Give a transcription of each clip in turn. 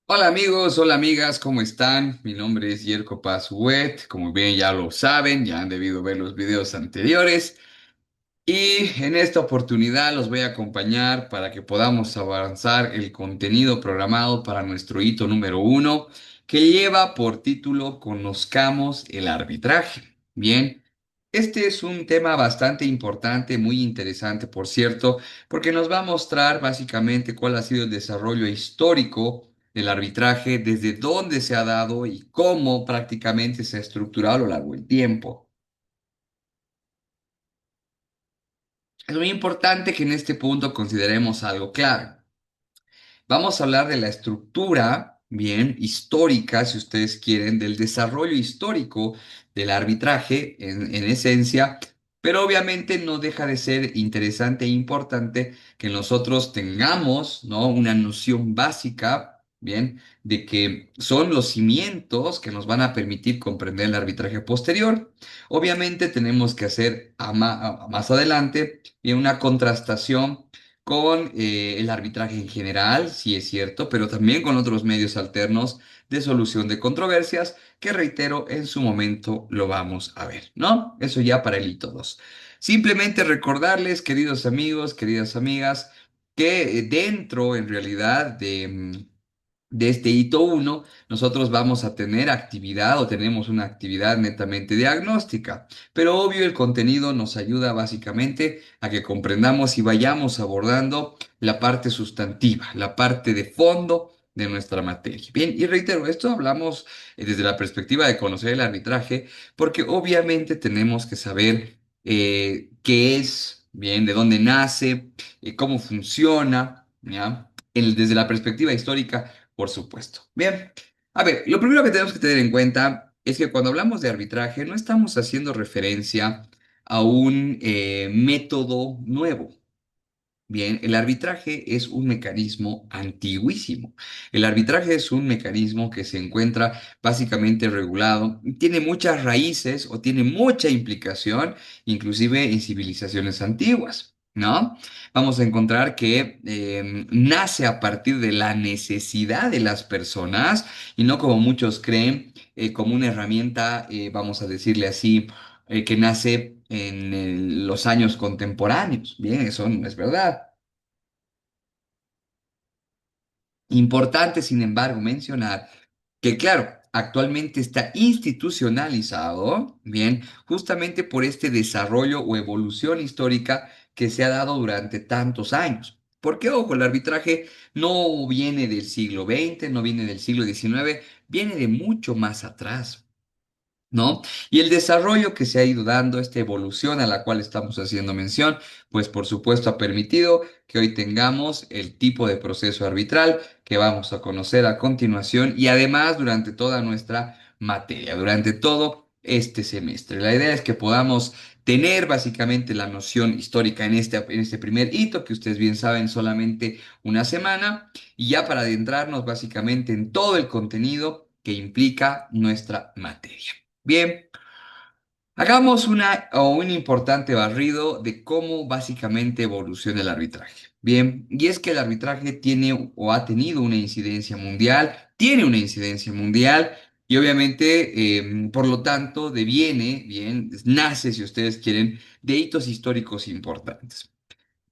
Hola amigos, hola amigas, ¿cómo están? Mi nombre es Yerko Paz-Huet, como bien ya lo saben, ya han debido ver los videos anteriores y en esta oportunidad los voy a acompañar para que podamos avanzar el contenido programado para nuestro hito número uno, que lleva por título Conozcamos el arbitraje. Bien, este es un tema bastante importante, muy interesante, por cierto, porque nos va a mostrar básicamente cuál ha sido el desarrollo histórico del arbitraje, desde dónde se ha dado y cómo prácticamente se ha estructurado a lo largo del tiempo. Es muy importante que en este punto consideremos algo claro. Vamos a hablar de la estructura, bien, histórica, si ustedes quieren, del desarrollo histórico del arbitraje en esencia, pero obviamente no deja de ser interesante e importante que nosotros tengamos, ¿no?, una noción básica, bien, de que son los cimientos que nos van a permitir comprender el arbitraje posterior. Obviamente tenemos que hacer más adelante bien, una contrastación con el arbitraje en general, sí es cierto, pero también con otros medios alternos de solución de controversias, que reitero, en su momento lo vamos a ver, ¿no? Eso ya para el hito 2. Simplemente recordarles, queridos amigos, queridas amigas, que dentro, en realidad, de este hito uno, nosotros vamos a tener actividad o tenemos una actividad netamente diagnóstica, pero obvio el contenido nos ayuda básicamente a que comprendamos y vayamos abordando la parte sustantiva, la parte de fondo de nuestra materia. Bien, y reitero, esto hablamos desde la perspectiva de conocer el arbitraje, porque obviamente tenemos que saber qué es, bien, de dónde nace, cómo funciona, ¿ya? Desde la perspectiva histórica por supuesto. Bien, a ver, lo primero que tenemos que tener en cuenta es que cuando hablamos de arbitraje no estamos haciendo referencia a un método nuevo. Bien, el arbitraje es un mecanismo antiguísimo. El arbitraje es un mecanismo que se encuentra básicamente regulado, tiene muchas raíces o tiene mucha implicación, inclusive en civilizaciones antiguas, ¿no? Vamos a encontrar que nace a partir de la necesidad de las personas y no como muchos creen, como una herramienta, vamos a decirle así, que nace en los años contemporáneos. Bien, eso no es verdad. Importante, sin embargo, mencionar que, claro, actualmente está institucionalizado, bien, justamente por este desarrollo o evolución histórica que se ha dado durante tantos años. Porque, ojo, el arbitraje no viene del siglo XX, no viene del siglo XIX, viene de mucho más atrás. ¿No? Y el desarrollo que se ha ido dando, esta evolución a la cual estamos haciendo mención, pues por supuesto ha permitido que hoy tengamos el tipo de proceso arbitral que vamos a conocer a continuación y además durante toda nuestra materia, durante todo este semestre. La idea es que podamos tener básicamente la noción histórica en este primer hito, que ustedes bien saben, solamente una semana, y ya para adentrarnos básicamente en todo el contenido que implica nuestra materia. Bien, hagamos un importante barrido de cómo básicamente evoluciona el arbitraje. Bien, y es que el arbitraje tiene o ha tenido una incidencia mundial, tiene una incidencia mundial y obviamente, por lo tanto, deviene, bien, nace, si ustedes quieren, de hitos históricos importantes.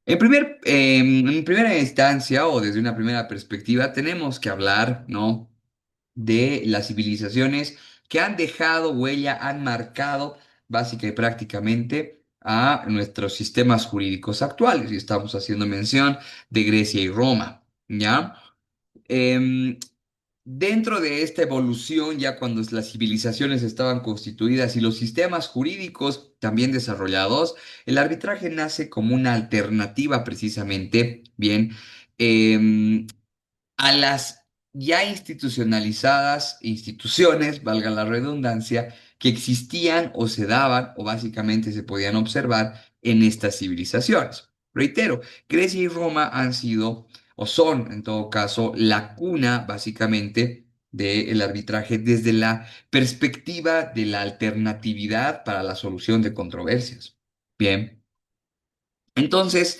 En primera instancia o desde una primera perspectiva, tenemos que hablar, ¿no?, de las civilizaciones que han dejado huella, han marcado básica y prácticamente a nuestros sistemas jurídicos actuales. Y estamos haciendo mención de Grecia y Roma, ¿ya? Em, Dentro de esta evolución, ya cuando las civilizaciones estaban constituidas y los sistemas jurídicos también desarrollados, el arbitraje nace como una alternativa precisamente, bien, em, a las ya institucionalizadas instituciones, valga la redundancia, que existían o se daban o básicamente se podían observar en estas civilizaciones. Reitero, Grecia y Roma han sido o son en todo caso la cuna básicamente del arbitraje desde la perspectiva de la alternatividad para la solución de controversias. Bien. Entonces,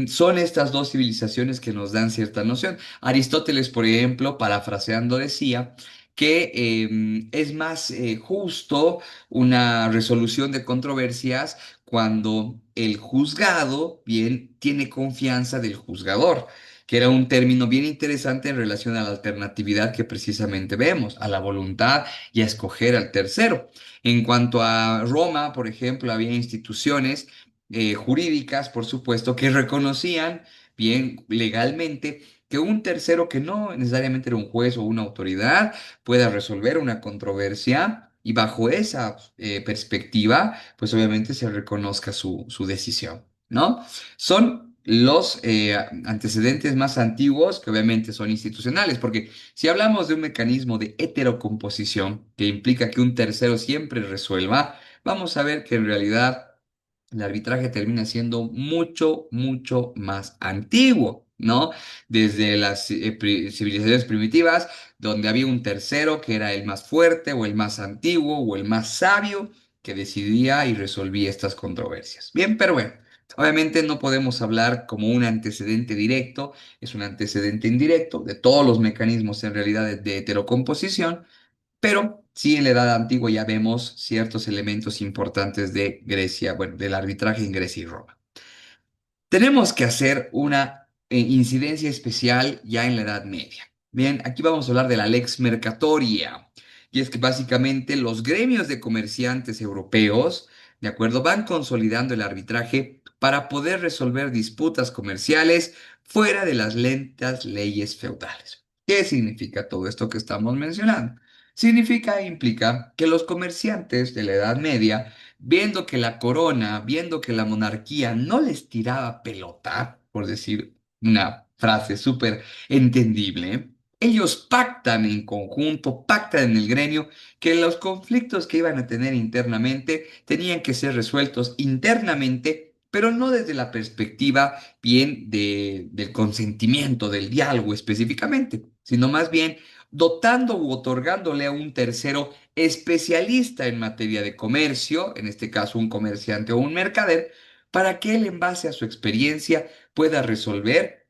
Son estas dos civilizaciones que nos dan cierta noción. Aristóteles, por ejemplo, parafraseando, decía que es más justo una resolución de controversias cuando el juzgado, bien, tiene confianza del juzgador, que era un término bien interesante en relación a la alternatividad que precisamente vemos, a la voluntad y a escoger al tercero. En cuanto a Roma, por ejemplo, había instituciones jurídicas, por supuesto, que reconocían bien legalmente que un tercero que no necesariamente era un juez o una autoridad pueda resolver una controversia y bajo esa perspectiva, pues obviamente se reconozca su decisión, ¿no? Son los antecedentes más antiguos que obviamente son institucionales, porque si hablamos de un mecanismo de heterocomposición que implica que un tercero siempre resuelva, vamos a ver que en realidad el arbitraje termina siendo mucho, mucho más antiguo, ¿no? Desde las civilizaciones primitivas, donde había un tercero que era el más fuerte o el más antiguo o el más sabio que decidía y resolvía estas controversias. Bien, pero bueno, obviamente no podemos hablar como un antecedente directo, es un antecedente indirecto de todos los mecanismos en realidad de heterocomposición, pero sí en la Edad Antigua ya vemos ciertos elementos importantes de Grecia, bueno, del arbitraje en Grecia y Roma. Tenemos que hacer una incidencia especial ya en la Edad Media. Bien, aquí vamos a hablar de la Lex Mercatoria. Y es que básicamente los gremios de comerciantes europeos, ¿de acuerdo?, van consolidando el arbitraje para poder resolver disputas comerciales fuera de las lentas leyes feudales. ¿Qué significa todo esto que estamos mencionando? Significa e implica que los comerciantes de la Edad Media, viendo que la corona, viendo que la monarquía no les tiraba pelota, por decir una frase súper entendible, ellos pactan en conjunto, pactan en el gremio, que los conflictos que iban a tener internamente tenían que ser resueltos internamente, pero no desde la perspectiva bien del consentimiento, del diálogo específicamente, sino más bien dotando u otorgándole a un tercero especialista en materia de comercio, en este caso un comerciante o un mercader, para que él en base a su experiencia pueda resolver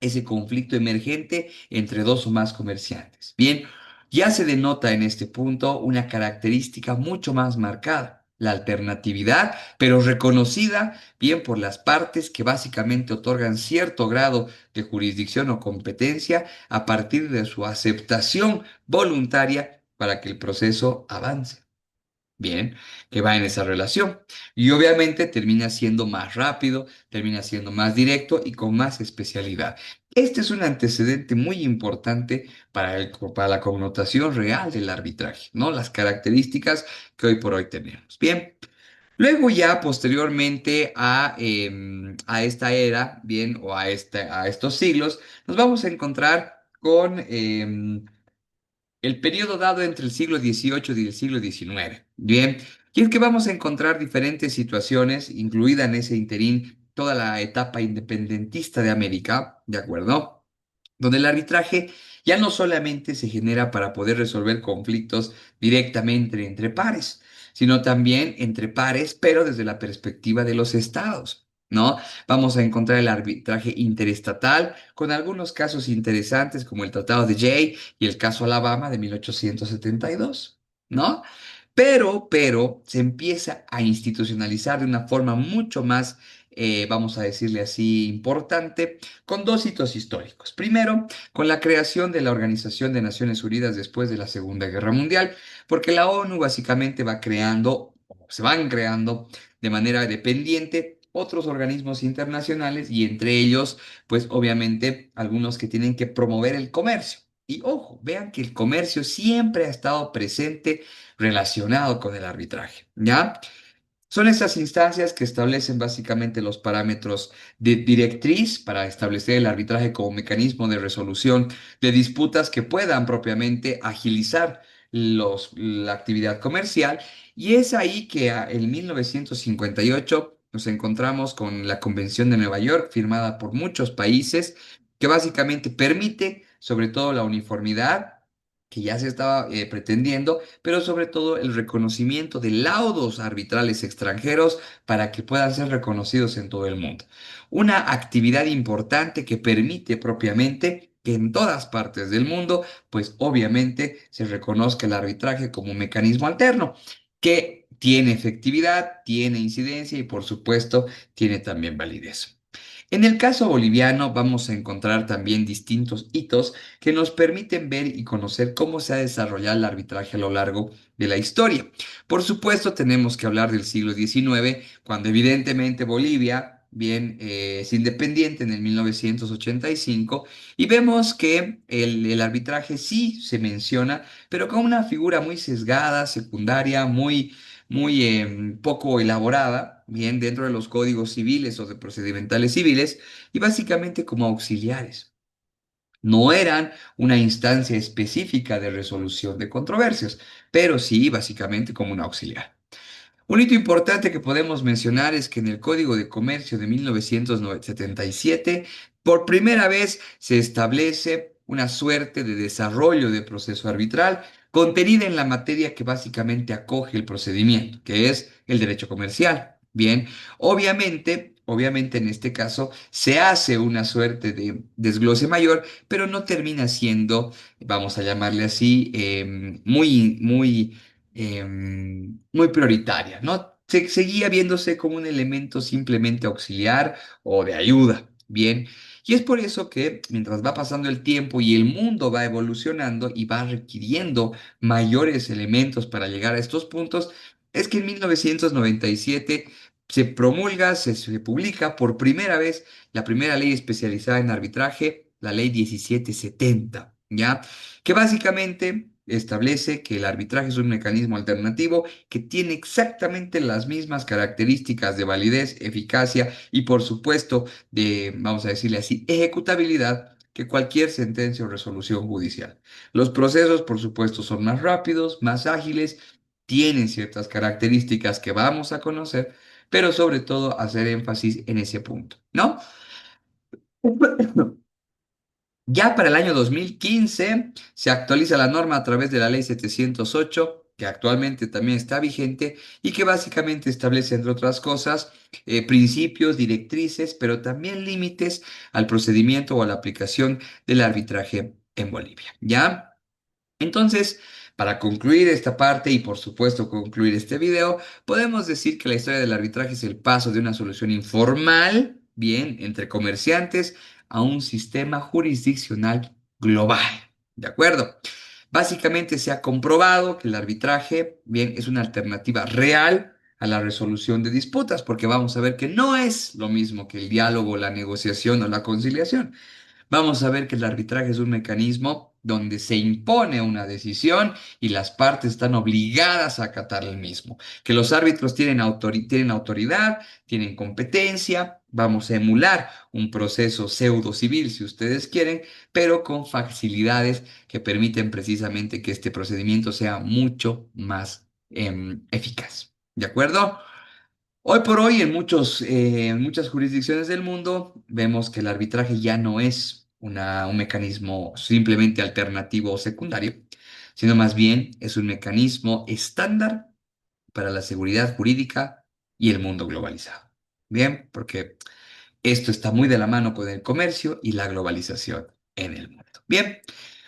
ese conflicto emergente entre dos o más comerciantes. Bien, ya se denota en este punto una característica mucho más marcada, la alternatividad, pero reconocida bien por las partes que básicamente otorgan cierto grado de jurisdicción o competencia a partir de su aceptación voluntaria para que el proceso avance. Bien, que va en esa relación. Y obviamente termina siendo más rápido, termina siendo más directo y con más especialidad. Este es un antecedente muy importante para la connotación real del arbitraje, ¿no? Las características que hoy por hoy tenemos. Bien, luego ya posteriormente a esta era, bien, o a estos siglos, nos vamos a encontrar con el periodo dado entre el siglo XVIII y el siglo XIX. Bien, y es que vamos a encontrar diferentes situaciones, incluida en ese interín toda la etapa independentista de América, ¿de acuerdo? Donde el arbitraje ya no solamente se genera para poder resolver conflictos directamente entre pares, sino también entre pares, pero desde la perspectiva de los estados, ¿no? Vamos a encontrar el arbitraje interestatal con algunos casos interesantes como el Tratado de Jay y el caso Alabama de 1872, ¿no? Pero se empieza a institucionalizar de una forma mucho más, vamos a decirle así, importante, con dos hitos históricos. Primero, con la creación de la Organización de Naciones Unidas después de la Segunda Guerra Mundial, porque la ONU básicamente va creando, o se van creando de manera dependiente otros organismos internacionales y entre ellos, pues obviamente algunos que tienen que promover el comercio. Y ojo, vean que el comercio siempre ha estado presente relacionado con el arbitraje, ¿ya? Son esas instancias que establecen básicamente los parámetros de directriz para establecer el arbitraje como mecanismo de resolución de disputas que puedan propiamente agilizar la actividad comercial. Y es ahí que en 1958 nos encontramos con la Convención de Nueva York, firmada por muchos países, que básicamente permite sobre todo la uniformidad que ya se estaba pretendiendo, pero sobre todo el reconocimiento de laudos arbitrales extranjeros para que puedan ser reconocidos en todo el mundo. Una actividad importante que permite propiamente que en todas partes del mundo, pues obviamente se reconozca el arbitraje como un mecanismo alterno, que tiene efectividad, tiene incidencia y por supuesto tiene también validez. En el caso boliviano vamos a encontrar también distintos hitos que nos permiten ver y conocer cómo se ha desarrollado el arbitraje a lo largo de la historia. Por supuesto, tenemos que hablar del siglo XIX, cuando evidentemente Bolivia, bien, es independiente en el 1985, y vemos que el arbitraje sí se menciona, pero con una figura muy sesgada, secundaria, muy poco elaborada, bien, dentro de los códigos civiles o de procedimentales civiles, y básicamente como auxiliares. No eran una instancia específica de resolución de controversias, pero sí básicamente como un auxiliar. Un hito importante que podemos mencionar es que en el Código de Comercio de 1977, por primera vez se establece una suerte de desarrollo de proceso arbitral contenida en la materia que básicamente acoge el procedimiento, que es el derecho comercial. Bien, obviamente en este caso se hace una suerte de desglose mayor, pero no termina siendo, vamos a llamarle así, muy prioritaria, ¿no? Seguía viéndose como un elemento simplemente auxiliar o de ayuda, ¿bien? Y es por eso que mientras va pasando el tiempo y el mundo va evolucionando y va requiriendo mayores elementos para llegar a estos puntos, es que en 1997 se promulga, se publica por primera vez la primera ley especializada en arbitraje, la ley 1770, ¿ya? Que básicamente establece que el arbitraje es un mecanismo alternativo que tiene exactamente las mismas características de validez, eficacia y por supuesto de, vamos a decirle así, ejecutabilidad que cualquier sentencia o resolución judicial. Los procesos, por supuesto, son más rápidos, más ágiles, tienen ciertas características que vamos a conocer, pero sobre todo hacer énfasis en ese punto, ¿no? Ya para el año 2015 se actualiza la norma a través de la Ley 708, que actualmente también está vigente y que básicamente establece, entre otras cosas, principios, directrices, pero también límites al procedimiento o a la aplicación del arbitraje en Bolivia. ¿Ya? Entonces, para concluir esta parte y por supuesto concluir este video, podemos decir que la historia del arbitraje es el paso de una solución informal, bien, entre comerciantes, a un sistema jurisdiccional global. ¿De acuerdo? Básicamente se ha comprobado que el arbitraje, bien, es una alternativa real a la resolución de disputas, porque vamos a ver que no es lo mismo que el diálogo, la negociación o la conciliación. Vamos a ver que el arbitraje es un mecanismo donde se impone una decisión y las partes están obligadas a acatar el mismo. Que los árbitros tienen autoridad, tienen competencia, vamos a emular un proceso pseudo civil si ustedes quieren, pero con facilidades que permiten precisamente que este procedimiento sea mucho más eficaz. ¿De acuerdo? Hoy por hoy, en muchas jurisdicciones del mundo, vemos que el arbitraje ya no es un mecanismo simplemente alternativo o secundario, sino más bien es un mecanismo estándar para la seguridad jurídica y el mundo globalizado. Bien, porque esto está muy de la mano con el comercio y la globalización en el mundo. Bien,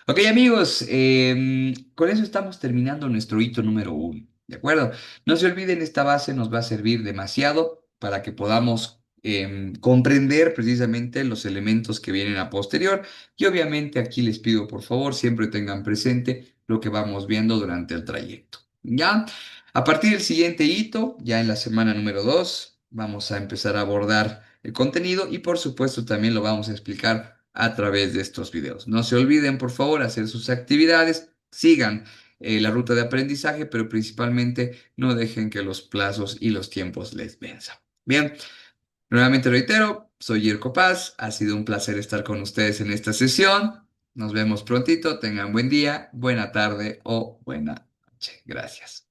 ok amigos, con eso estamos terminando nuestro hito número uno. ¿De acuerdo? No se olviden, esta base nos va a servir demasiado para que podamos comprender precisamente los elementos que vienen a posterior. Y obviamente aquí les pido por favor siempre tengan presente lo que vamos viendo durante el trayecto. ¿Ya? A partir del siguiente hito, ya en la semana número 2, vamos a empezar a abordar el contenido y por supuesto también lo vamos a explicar a través de estos videos. No se olviden, por favor, hacer sus actividades, sigan la ruta de aprendizaje, pero principalmente no dejen que los plazos y los tiempos les venzan. Bien, nuevamente reitero, soy Yerko Paz, ha sido un placer estar con ustedes en esta sesión. Nos vemos prontito, tengan buen día, buena tarde o buena noche. Gracias.